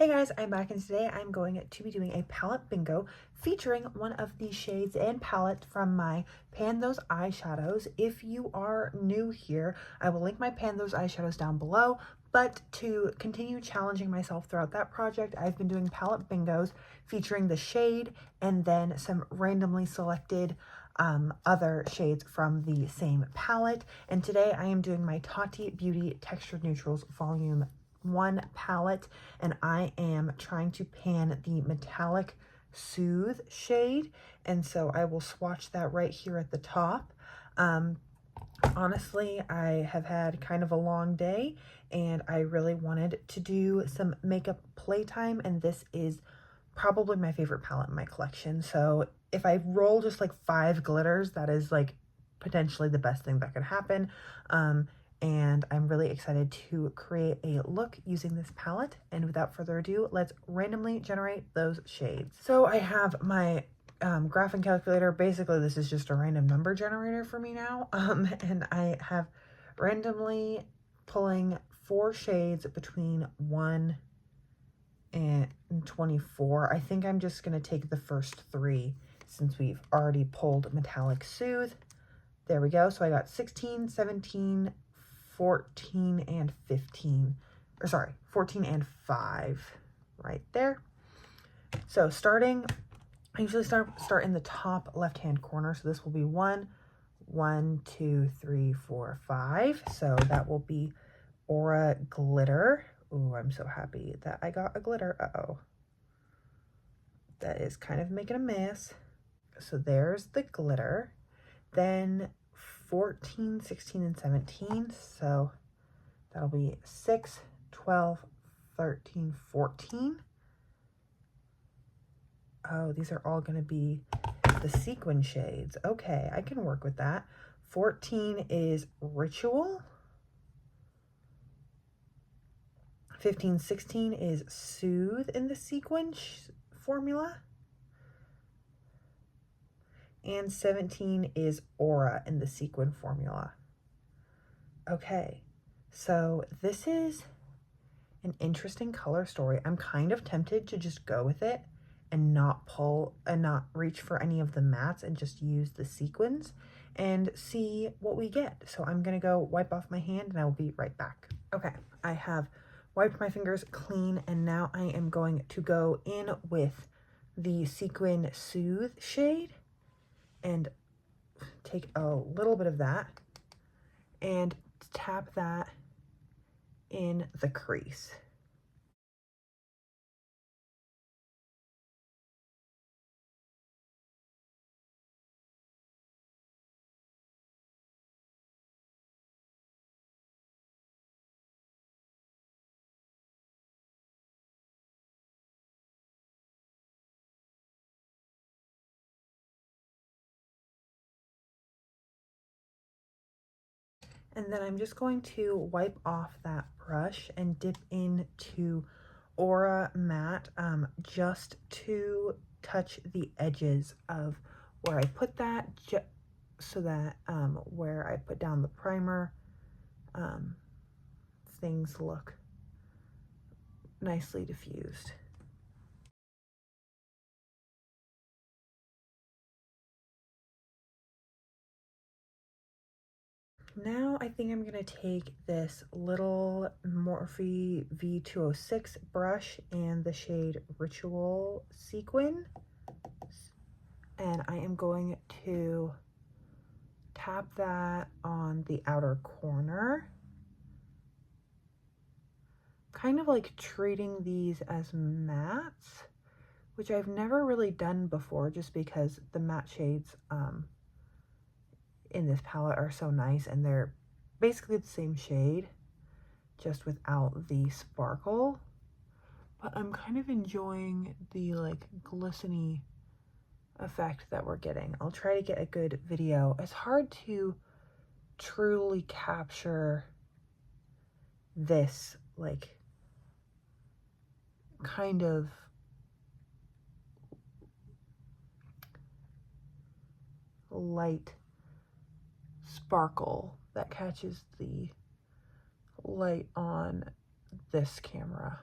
Hey guys, I'm back and today I'm going to be doing a palette bingo featuring one of the shades and palettes from my Pan Those eyeshadows. If you are new here, I will link my Pan Those eyeshadows down below, but to continue challenging myself throughout that project, I've been doing palette bingos featuring the shade and then some randomly selected other shades from the same palette. And today I am doing my Tati Beauty Textured Neutrals Volume 1 palette, and I am trying to pan the Metallic Soothe shade, and so I will swatch that right here at the top. Honestly, I have had kind of a long day and I really wanted to do some makeup playtime, and this is probably my favorite palette in my collection. So if I roll just like 5 glitters, that is like potentially the best thing that could happen. And I'm really excited to create a look using this palette. And without further ado, let's randomly generate those shades. So I have my graphing calculator. Basically, this is just a random number generator for me now. And I have randomly pulling 4 shades between 1 and 24. I think I'm just going to take the first 3 since we've already pulled Metallic Soothe. There we go. So I got 16, 17, 14, and 15. Or sorry, 14 and 5 right there. So starting, I usually start in the top left-hand corner. So this will be 1, 2, 3, 4, 5. So that will be Aura Glitter. Ooh, I'm so happy that I got a glitter. Uh-oh. That is kind of making a mess. So there's the glitter. Then 14, 16, and 17. So that'll be 6, 12, 13, 14. Oh, these are all going to be the sequin shades. Okay, I can work with that. 14 is Ritual. 15, 16 is Soothe in the sequin formula. And 17 is Aura in the sequin formula. Okay, so this is an interesting color story. I'm kind of tempted to just go with it and not pull and not reach for any of the mattes and just use the sequins and see what we get. So I'm gonna go wipe off my hand and I will be right back. Okay, I have wiped my fingers clean and now I am going to go in with the Sequin Soothe shade and take a little bit of that and tap that in the crease. And then I'm just going to wipe off that brush and dip into Aura Matte just to touch the edges of where I put that, so that where I put down the primer, things look nicely diffused. Now I think I'm going to take this little Morphe V206 brush and the shade Ritual Sequin, and I am going to tap that on the outer corner, kind of like treating these as mattes, which I've never really done before just because the matte shades in this palette are so nice and they're basically the same shade just without the sparkle. But I'm kind of enjoying the like glistening effect that we're getting. I'll try to get a good video. It's hard to truly capture this like kind of light sparkle that catches the light on this camera.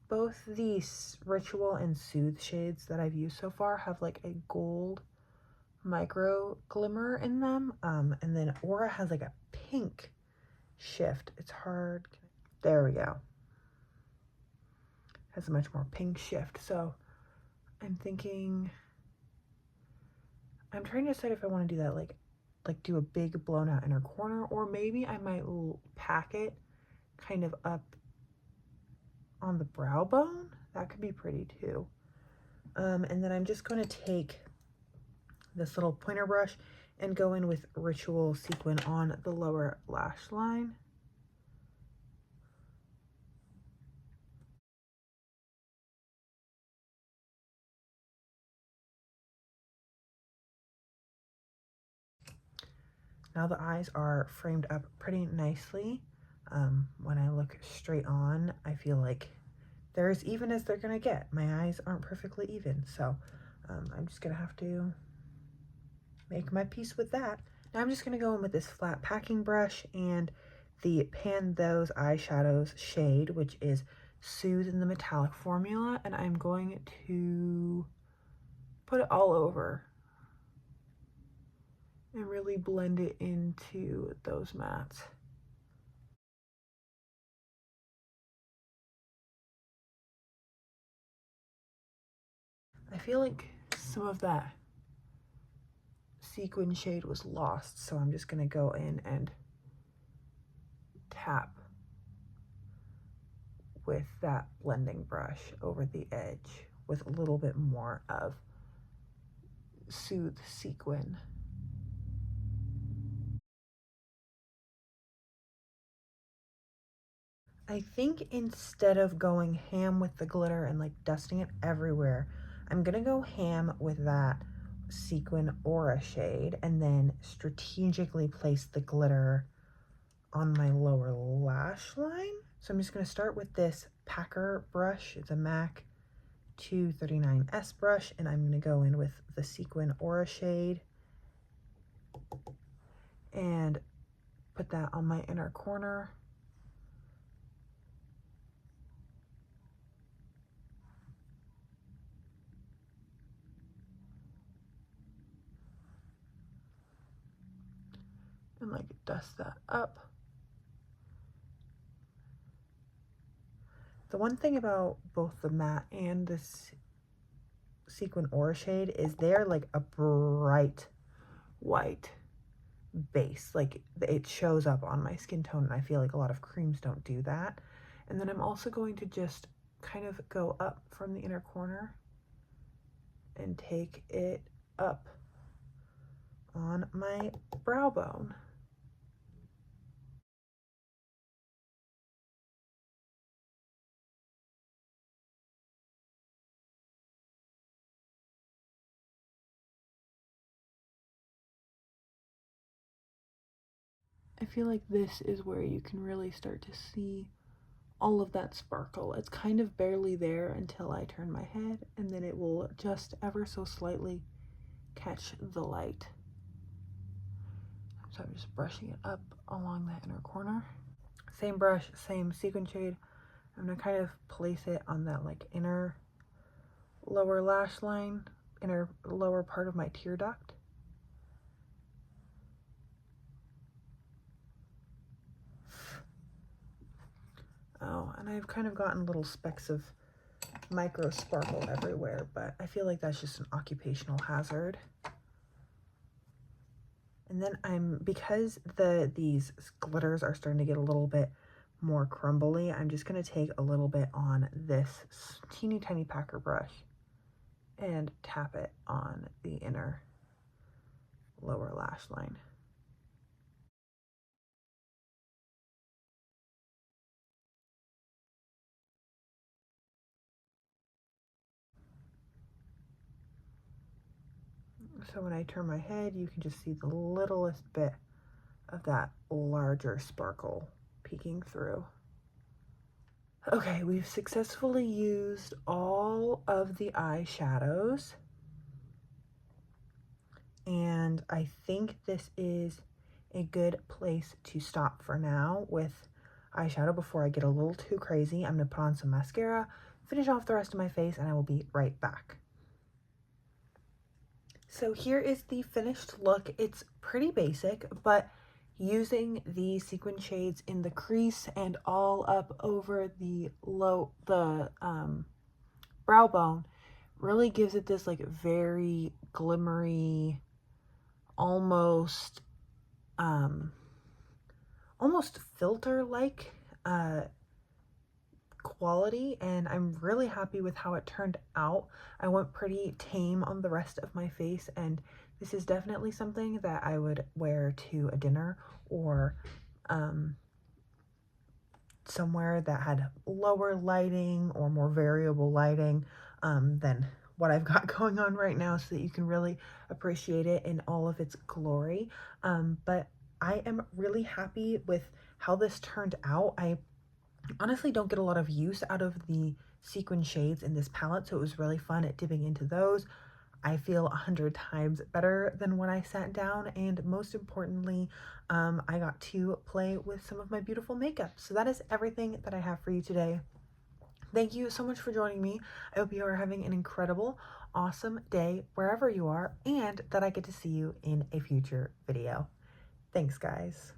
both the Ritual and Soothe shades that I've used so far have like a gold micro glimmer in them. And then Aura has like a pink shift. It's hard. There we go. Has a much more pink shift. So I'm thinking, I'm trying to decide if I want to do that, like do a big blown out inner corner, or maybe I might pack it kind of up on the brow bone. That could be pretty too. And then I'm just going to take this little pointer brush and go in with Ritual Sequin on the lower lash line. Now the eyes are framed up pretty nicely. When I look straight on, I feel like they're as even as they're gonna get. My eyes aren't perfectly even, so I'm just gonna have to make my peace with that. Now I'm just gonna go in with this flat packing brush and the Pan Those Eyeshadows shade, which is Soothe in the metallic formula, and I'm going to put it all over and really blend it into those mats. I feel like some of that sequin shade was lost, so I'm just gonna go in and tap with that blending brush over the edge with a little bit more of Soothe sequin. I think instead of going ham with the glitter and like dusting it everywhere, I'm gonna go ham with that sequin Aura shade and then strategically place the glitter on my lower lash line. So I'm just gonna start with this packer brush. It's a MAC 239S brush, and I'm gonna go in with the sequin Aura shade and put that on my inner corner. And like dust that up. The one thing about both the matte and this sequin Aura shade is they're like a bright white base. Like it shows up on my skin tone, and I feel like a lot of creams don't do that. And then I'm also going to just kind of go up from the inner corner and take it up on my brow bone. I feel like this is where you can really start to see all of that sparkle. It's kind of barely there until I turn my head, and then it will just ever so slightly catch the light. So I'm just brushing it up along that inner corner. Same brush, same sequin shade. I'm gonna kind of place it on that like inner lower lash line, inner lower part of my tear duct. Oh, and I've kind of gotten little specks of micro sparkle everywhere, but I feel like that's just an occupational hazard. And then because these glitters are starting to get a little bit more crumbly, I'm just going to take a little bit on this teeny tiny packer brush and tap it on the inner lower lash line. So when I turn my head, you can just see the littlest bit of that larger sparkle peeking through. Okay, we've successfully used all of the eyeshadows, and I think this is a good place to stop for now with eyeshadow before I get a little too crazy. I'm gonna put on some mascara, finish off the rest of my face, and I will be right back. So here is the finished look. It's pretty basic, but using the sequin shades in the crease and all up over the brow bone really gives it this like very glimmery, almost filter-like quality, and I'm really happy with how it turned out. I went pretty tame on the rest of my face, and this is definitely something that I would wear to a dinner or somewhere that had lower lighting or more variable lighting than what I've got going on right now, so that you can really appreciate it in all of its glory. But I am really happy with how this turned out. I honestly don't get a lot of use out of the sequin shades in this palette, so it was really fun at dipping into those. I feel 100 times better than when I sat down, and most importantly, I got to play with some of my beautiful makeup. So that is everything that I have for you today. Thank you so much for joining me. I hope you are having an incredible, awesome day wherever you are, and that I get to see you in a future video. Thanks, guys.